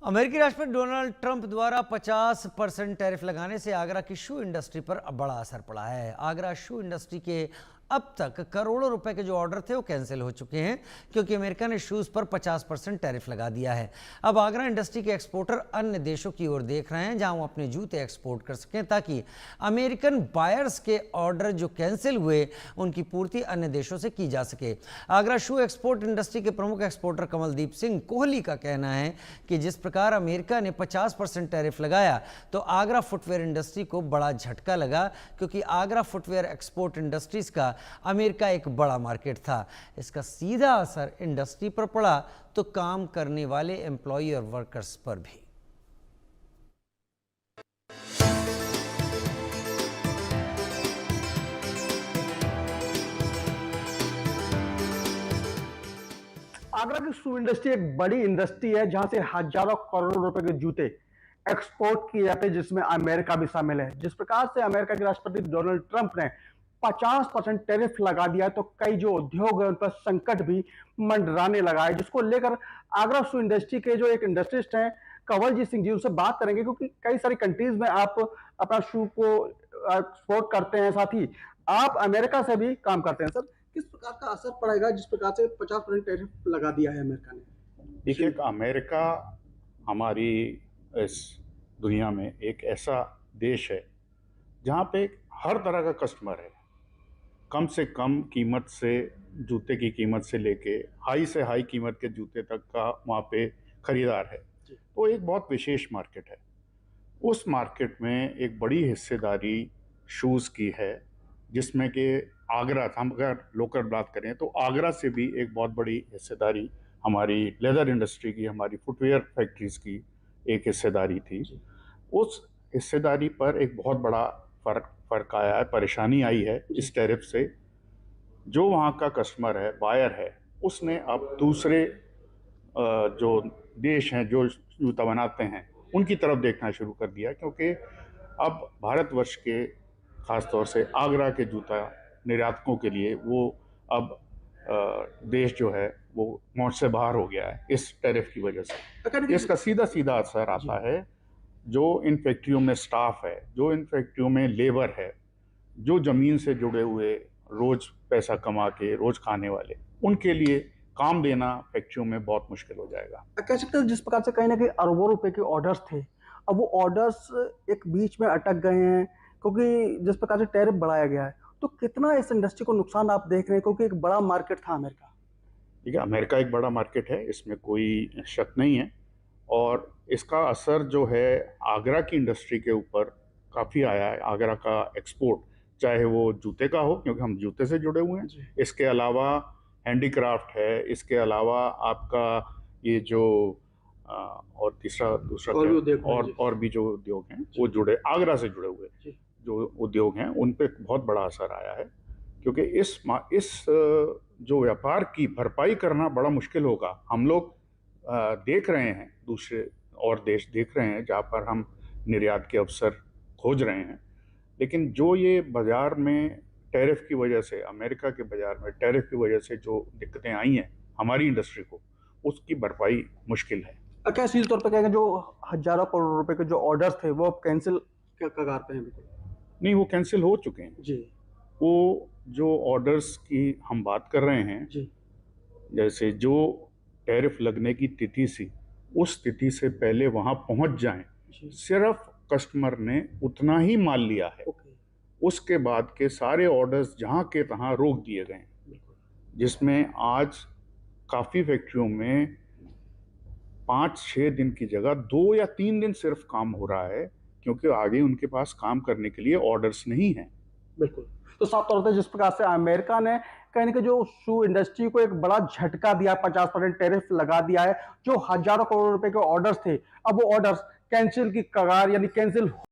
अमेरिकी राष्ट्रपति Donald Trump द्वारा 50% टैरिफ लगाने से आगरा की शू इंडस्ट्री पर बड़ा असर पड़ा है। आगरा शू इंडस्ट्री के अब तक करोड़ों रुपए के जो ऑर्डर थे वो कैंसिल हो चुके हैं क्योंकि अमेरिका ने शूज पर 50% टैरिफ लगा दिया है। अब आगरा इंडस्ट्री के एक्सपोर्टर अन्य देशों की ओर देख रहे हैं जहां वो अपने जूते एक्सपोर्ट कर सकें ताकि अमेरिकन बायर्स के ऑर्डर जो कैंसिल हुए उनकी पूर्ति अन्य देशों से की जा सके। आगरा शू एक्सपोर्ट इंडस्ट्री के प्रमुख एक्सपोर्टर कमलदीप सिंह कोहली का कहना है कि जिस प्रकार अमेरिका ने 50% टैरिफ लगाया तो आगरा फुटवेयर इंडस्ट्री को बड़ा झटका लगा क्योंकि आगरा फुटवेयर एक्सपोर्ट इंडस्ट्रीज का अमेरिका एक बड़ा मार्केट था। इसका सीधा असर इंडस्ट्री पर पड़ा तो काम करने वाले एम्प्लॉय और वर्कर्स पर भी। आगरा की शू इंडस्ट्री एक बड़ी इंडस्ट्री है जहां से हजारों करोड़ रुपए के जूते एक्सपोर्ट किए जाते हैं जिसमें अमेरिका भी शामिल है। जिस प्रकार से अमेरिका के राष्ट्रपति डोनाल्ड ट्रंप ने 50% टैरिफ लगा दिया है तो कई जो उद्योग है उन पर संकट भी मंडराने लगा है, जिसको लेकर आगरा शू इंडस्ट्री के जो एक इंडस्ट्रिस्ट हैं कंवलजीत सिंह जी, उनसे बात करेंगे क्योंकि कई सारी कंट्रीज में आप अपना शू को एक्सपोर्ट करते हैं, साथ ही आप अमेरिका से भी काम करते हैं। सर, किस प्रकार का असर पड़ेगा जिस प्रकार से 50% टैरिफ लगा दिया है अमेरिका ने? देखिए, अमेरिका हमारी इस दुनिया में एक ऐसा देश है जहाँ पे हर तरह का कस्टमर है। कम से कम कीमत से जूते की कीमत से लेके हाई से हाई कीमत के जूते तक का वहाँ पे खरीदार है। तो एक बहुत विशेष मार्केट है। उस मार्केट में एक बड़ी हिस्सेदारी शूज़ की है, जिसमें कि आगरा, हम अगर लोकल बात करें तो आगरा से भी एक बहुत बड़ी हिस्सेदारी हमारी लेदर इंडस्ट्री की, हमारी फुटवेयर फैक्ट्रीज की एक हिस्सेदारी थी। उस हिस्सेदारी पर एक बहुत बड़ा फ़र्क आया है, परेशानी आई है इस टैरिफ से। जो वहाँ का कस्टमर है, बायर है, उसने अब दूसरे जो देश हैं जो जूता बनाते हैं उनकी तरफ देखना शुरू कर दिया, क्योंकि अब भारतवर्ष के ख़ास तौर से आगरा के जूता निर्यातकों के लिए वो अब देश जो है वो मोड़ से बाहर हो गया है इस टैरिफ की वजह से। इसका सीधा असर आता है जो इन फैक्ट्रियों में स्टाफ है, जो इन फैक्ट्रियों में लेबर है, जो ज़मीन से जुड़े हुए रोज़ पैसा कमा के रोज़ खाने वाले, उनके लिए काम देना फैक्ट्रियों में बहुत मुश्किल हो जाएगा। कह सकते हैं जिस प्रकार से कहीं ना कहीं अरबों रुपए के ऑर्डर्स थे, अब वो ऑर्डर्स एक बीच में अटक गए हैं क्योंकि जिस प्रकार से टैरिफ बढ़ाया गया है। तो कितना इस इंडस्ट्री को नुकसान आप देख रहे हैं, क्योंकि एक बड़ा मार्केट था अमेरिका? ठीक है, अमेरिका एक बड़ा मार्केट है, इसमें कोई शक नहीं है, और इसका असर जो है आगरा की इंडस्ट्री के ऊपर काफ़ी आया है। आगरा का एक्सपोर्ट, चाहे वो जूते का हो क्योंकि हम जूते से जुड़े हुए हैं, इसके अलावा हैंडीक्राफ्ट है, इसके अलावा आपका ये जो और दूसरा और भी जो उद्योग हैं वो जुड़े, आगरा से जुड़े हुए जो उद्योग हैं उन पे बहुत बड़ा असर आया है, क्योंकि इस जो व्यापार की भरपाई करना बड़ा मुश्किल होगा। हम लोग देख रहे हैं, दूसरे और देश देख रहे हैं जहाँ पर हम निर्यात के अवसर खोज रहे हैं, लेकिन जो ये बाज़ार में टैरिफ की वजह से, अमेरिका के बाज़ार में टैरिफ की वजह से जो दिक्कतें आई हैं हमारी इंडस्ट्री को, उसकी भरपाई मुश्किल है। क्या सीधे तौर पर कहेंगे जो हजारों करोड़ रुपए के जो ऑर्डर्स थे वो अब कैंसिल क्या कगार पे हैं? बिल्कुल नहीं, वो कैंसिल हो चुके हैं जी। वो जो ऑर्डर्स की हम बात कर रहे हैं जी। जैसे जो टैरिफ लगने की तिथि थी, उस तिथि से पहले वहाँ पहुँच जाएं, सिर्फ कस्टमर ने उतना ही माल लिया है। उसके बाद के सारे ऑर्डर्स जहाँ के तहाँ रोक दिए गए, जिसमें आज काफ़ी फैक्ट्रियों में 5-6 दिन की जगह 2 या 3 दिन सिर्फ काम हो रहा है, क्योंकि आगे उनके पास काम करने के लिए ऑर्डर्स नहीं हैं। बिल्कुल। तो साफ तौर पर जिस प्रकार से अमेरिका ने कहीं ना कहीं जो शू इंडस्ट्री को एक बड़ा झटका दिया, 50% टैरिफ लगा दिया है, जो हजारों करोड़ रुपए के ऑर्डर्स थे अब वो ऑर्डर्स कैंसिल की कगार यानी कैंसिल